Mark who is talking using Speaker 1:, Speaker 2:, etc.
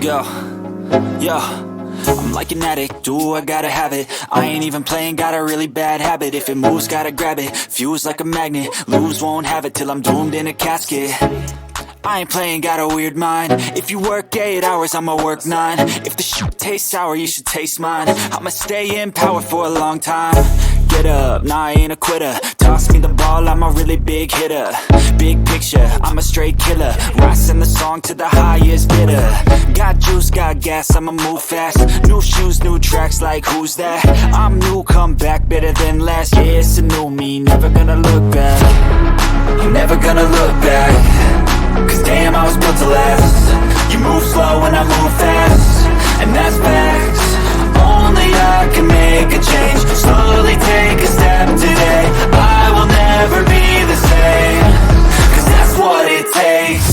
Speaker 1: Yo, yo, I'm like an addict, do I gotta have it. I ain't even playing, got a really bad habit. If it moves, gotta grab it, fuse like a magnet. Lose, won't have it till I'm doomed in a casket. I ain't playing, got a weird mind. If you work 8 hours, I'ma work 9. If the shit tastes sour, you should taste mine. I'ma stay in power for a long time. Get up, nah, I ain't a quitter. Toss me the ball, I'm a really big hitter. Big picture, I'm a straight killer. Rising the song to the highest bidder. Got juice, got gas, I'ma move fast. New shoes, new tracks, like who's that? I'm new, come back, better than last. Yeah, it's a new me, never gonna look back. I'm never gonna look back. Cause damn, I was built to last. You move slow and I move fast, and that's facts. Only I can make a change. Slowly take a step today. I will never be the same, cause that's what it takes.